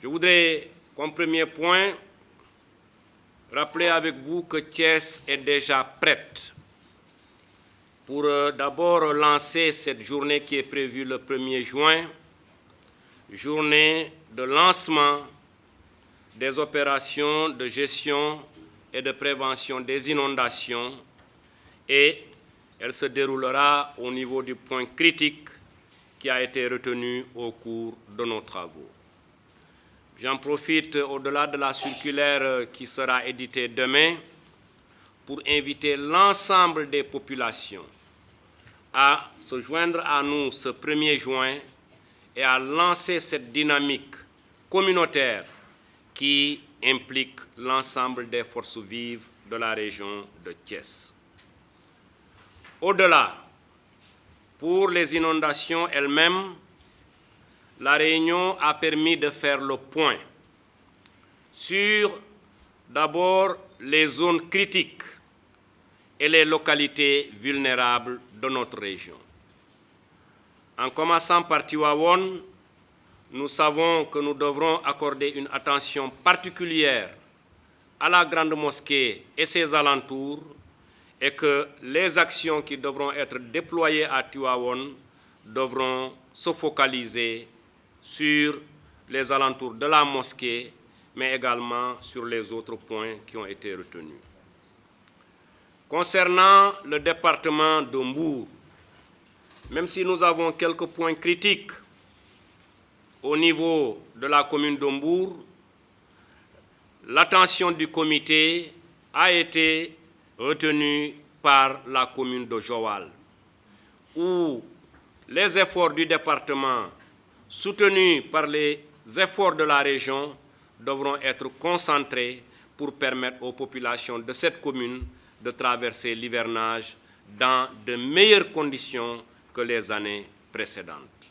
Je voudrais, comme premier point, rappeler avec vous que Thiès est déjà prête pour d'abord lancer cette journée qui est prévue le 1er juin, journée de lancement des opérations de gestion et de prévention des inondations, et elle se déroulera au niveau du point critique qui a été retenu au cours de nos travaux. J'en profite, au-delà de la circulaire qui sera éditée demain, pour inviter l'ensemble des populations à se joindre à nous ce 1er juin et à lancer cette dynamique communautaire qui implique l'ensemble des forces vives de la région de Thiès. Au-delà, pour les inondations elles-mêmes, la réunion a permis de faire le point sur d'abord les zones critiques et les localités vulnérables de notre région. En commençant par Tivaouane, nous savons que nous devrons accorder une attention particulière à la grande mosquée et ses alentours, et que les actions qui devront être déployées à Tivaouane devront se focaliser sur les alentours de la mosquée, mais également sur les autres points qui ont été retenus. Concernant le département de Mbour, même si nous avons quelques points critiques au niveau de la commune de Mbour, l'attention du comité a été retenue par la commune de Joal, où les efforts du département, soutenus par les efforts de la région, devront être concentrés pour permettre aux populations de cette commune de traverser l'hivernage dans de meilleures conditions que les années précédentes.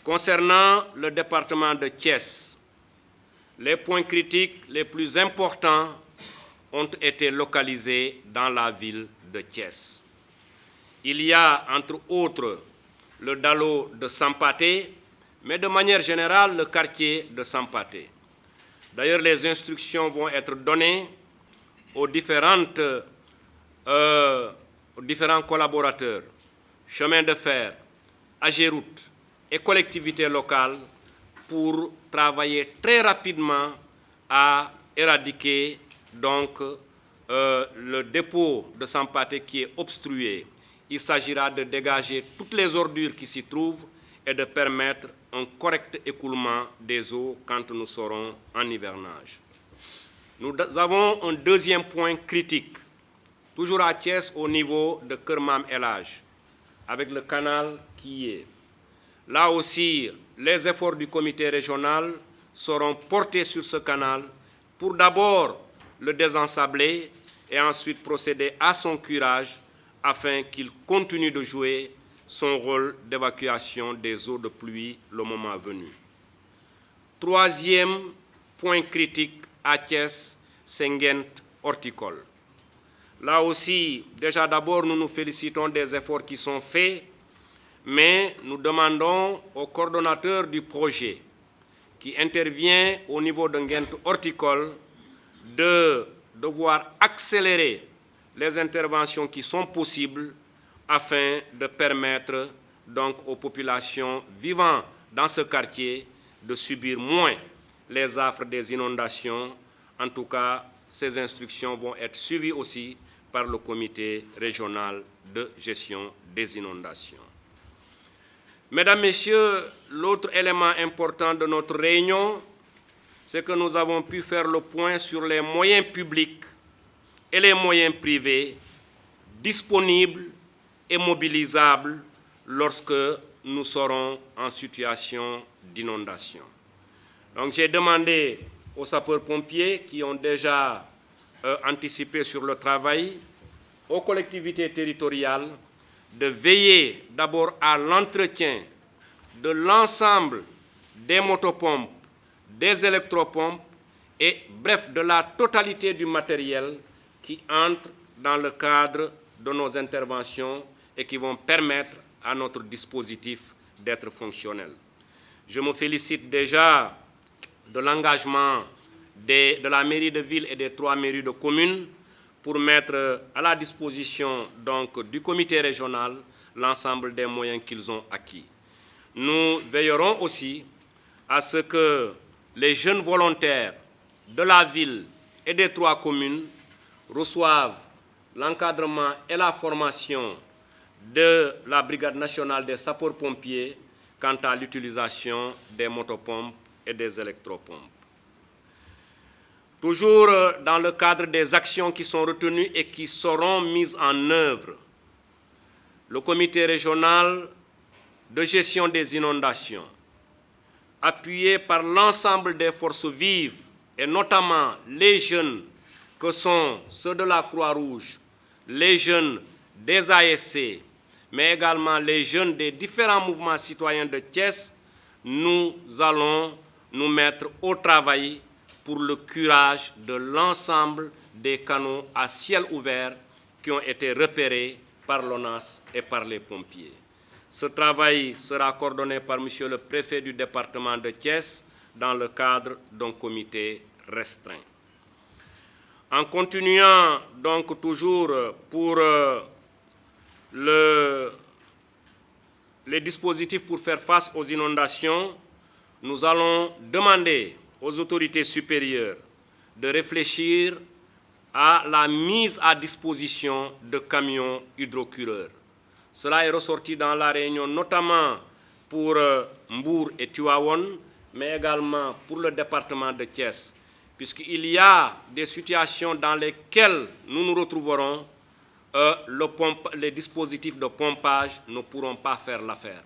Concernant le département de Thiès, les points critiques les plus importants ont été localisés dans la ville de Thiès. Il y a, entre autres, le Dalo de Sampaté, mais de manière générale, le quartier de Sampaté. D'ailleurs, les instructions vont être données aux différents collaborateurs, chemins de fer, Agéroute et collectivités locales, pour travailler très rapidement à éradiquer donc le dépôt de Sampaté qui est obstrué. Il s'agira de dégager toutes les ordures qui s'y trouvent et de permettre un correct écoulement des eaux quand nous serons en hivernage. Nous avons un deuxième point critique, toujours à Thiès au niveau de Kermam Elhadj, avec le canal qui y est. Là aussi, les efforts du comité régional seront portés sur ce canal pour d'abord le désensabler et ensuite procéder à son curage afin qu'il continue de jouer son rôle d'évacuation des eaux de pluie le moment venu. Troisième point critique à Thiès, c'est Nguent horticole. Là aussi, déjà d'abord, nous nous félicitons des efforts qui sont faits, mais nous demandons au coordonnateur du projet qui intervient au niveau de Nguent horticole de devoir accélérer les interventions qui sont possibles afin de permettre donc aux populations vivant dans ce quartier de subir moins les affres des inondations. En tout cas, ces instructions vont être suivies aussi par le comité régional de gestion des inondations. Mesdames, Messieurs, l'autre élément important de notre réunion, c'est que nous avons pu faire le point sur les moyens publics et les moyens privés disponibles et mobilisables lorsque nous serons en situation d'inondation. Donc j'ai demandé aux sapeurs-pompiers qui ont déjà anticipé sur le travail, aux collectivités territoriales, de veiller d'abord à l'entretien de l'ensemble des motopompes, des électropompes et bref, de la totalité du matériel qui entre dans le cadre de nos interventions et qui vont permettre à notre dispositif d'être fonctionnel. Je me félicite déjà de l'engagement de la mairie de ville et des 3 mairies de communes pour mettre à la disposition donc, du comité régional l'ensemble des moyens qu'ils ont acquis. Nous veillerons aussi à ce que les jeunes volontaires de la ville et des 3 communes reçoivent l'encadrement et la formation de la Brigade nationale des sapeurs-pompiers quant à l'utilisation des motopompes et des électropompes. Toujours dans le cadre des actions qui sont retenues et qui seront mises en œuvre, le comité régional de gestion des inondations, appuyé par l'ensemble des forces vives, et notamment les jeunes que sont ceux de la Croix-Rouge, les jeunes des ASC, mais également les jeunes des différents mouvements citoyens de Thiès, nous allons nous mettre au travail pour le curage de l'ensemble des canaux à ciel ouvert qui ont été repérés par l'ONAS et par les pompiers. Ce travail sera coordonné par Monsieur le préfet du département de Thiès dans le cadre d'un comité restreint. En continuant donc toujours pour les dispositifs pour faire face aux inondations, nous allons demander aux autorités supérieures de réfléchir à la mise à disposition de camions hydrocureurs. Cela est ressorti dans la réunion notamment pour Mbour et Tivaouane, mais également pour le département de Thiès, puisqu'il y a des situations dans lesquelles nous nous retrouverons, les dispositifs de pompage ne pourront pas faire l'affaire.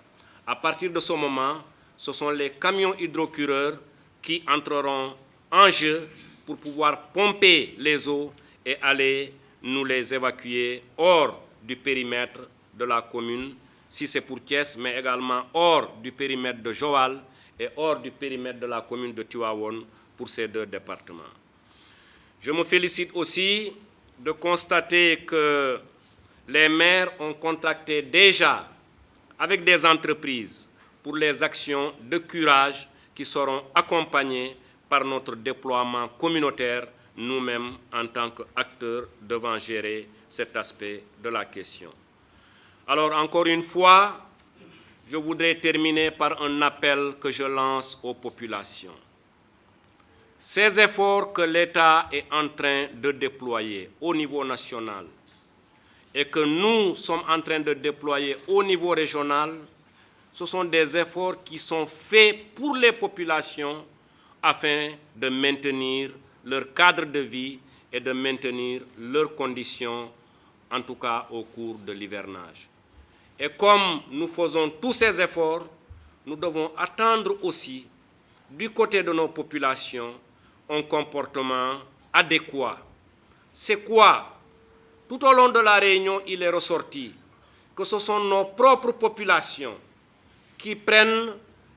À partir de ce moment, ce sont les camions hydrocureurs qui entreront en jeu pour pouvoir pomper les eaux et aller nous les évacuer hors du périmètre de la commune, si c'est pour Thiès, mais également hors du périmètre de Joal et hors du périmètre de la commune de Tivaouane pour ces 2 départements. Je me félicite aussi de constater que les maires ont contracté déjà avec des entreprises pour les actions de curage qui seront accompagnées par notre déploiement communautaire, nous-mêmes en tant qu'acteurs devant gérer cet aspect de la question. Alors encore une fois, je voudrais terminer par un appel que je lance aux populations. Ces efforts que l'État est en train de déployer au niveau national et que nous sommes en train de déployer au niveau régional, ce sont des efforts qui sont faits pour les populations afin de maintenir leur cadre de vie et de maintenir leurs conditions, en tout cas au cours de l'hivernage. Et comme nous faisons tous ces efforts, nous devons attendre aussi, du côté de nos populations, un comportement adéquat. C'est quoi? Tout au long de la réunion, il est ressorti que ce sont nos propres populations qui prennent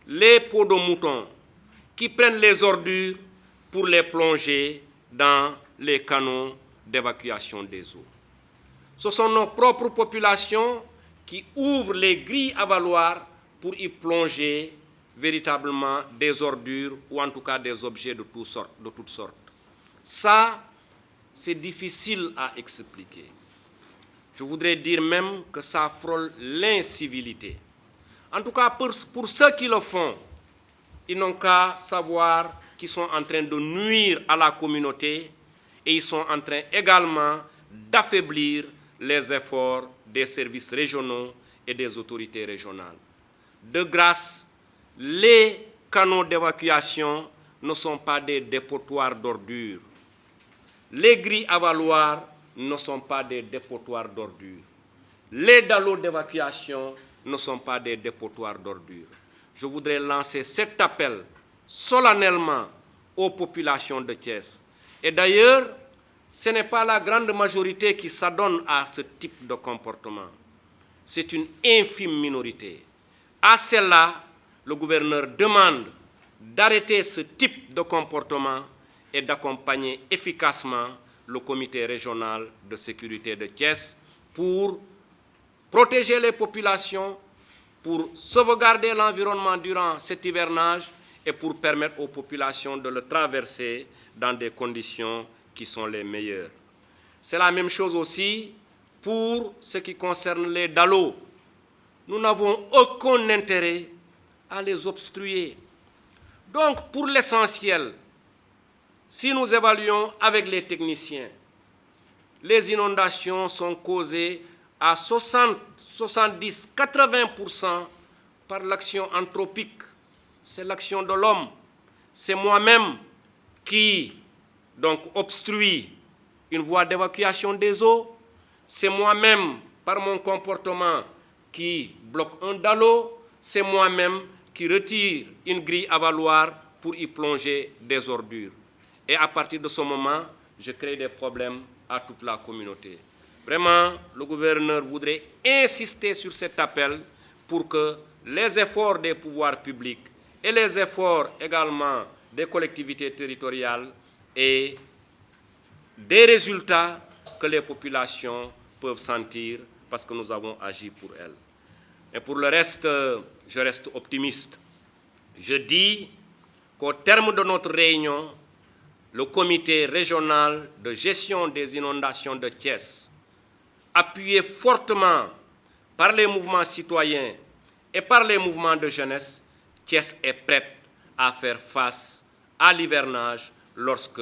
les peaux de mouton, qui prennent les ordures pour les plonger dans les canaux d'évacuation des eaux. Ce sont nos propres populations qui ouvrent les grilles avaloirs pour y plonger véritablement des ordures ou en tout cas des objets de toutes sortes. Ça, c'est difficile à expliquer. Je voudrais dire même que ça frôle l'incivilité. En tout cas, pour ceux qui le font, ils n'ont qu'à savoir qu'ils sont en train de nuire à la communauté et ils sont en train également d'affaiblir les efforts des services régionaux et des autorités régionales. De grâce, les canaux d'évacuation ne sont pas des dépotoirs d'ordures. Les grilles avaloirs ne sont pas des dépotoirs d'ordures. Les dallots d'évacuation ne sont pas des dépotoirs d'ordures. Je voudrais lancer cet appel solennellement aux populations de Thiès. Et d'ailleurs, ce n'est pas la grande majorité qui s'adonne à ce type de comportement. C'est une infime minorité. À celle-là, le gouverneur demande d'arrêter ce type de comportement et d'accompagner efficacement le comité régional de sécurité de Thiès pour protéger les populations, pour sauvegarder l'environnement durant cet hivernage et pour permettre aux populations de le traverser dans des conditions qui sont les meilleures. C'est la même chose aussi pour ce qui concerne les DALO. Nous n'avons aucun intérêt à les obstruer. Donc, pour l'essentiel, si nous évaluons avec les techniciens, les inondations sont causées à 60, 70, 80% par l'action anthropique. C'est l'action de l'homme. C'est moi-même qui donc obstrue une voie d'évacuation des eaux. C'est moi-même, par mon comportement, qui bloque un DALO. C'est moi-même qui retire une grille avaloir pour y plonger des ordures. Et à partir de ce moment, je crée des problèmes à toute la communauté. Vraiment, le gouverneur voudrait insister sur cet appel pour que les efforts des pouvoirs publics et les efforts également des collectivités territoriales aient des résultats que les populations peuvent sentir parce que nous avons agi pour elles. Et pour le reste, je reste optimiste. Je dis qu'au terme de notre réunion, le comité régional de gestion des inondations de Thiès, appuyé fortement par les mouvements citoyens et par les mouvements de jeunesse, Thiès est prête à faire face à l'hivernage lorsque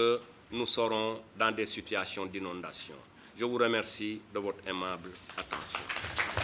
nous serons dans des situations d'inondation. Je vous remercie de votre aimable attention.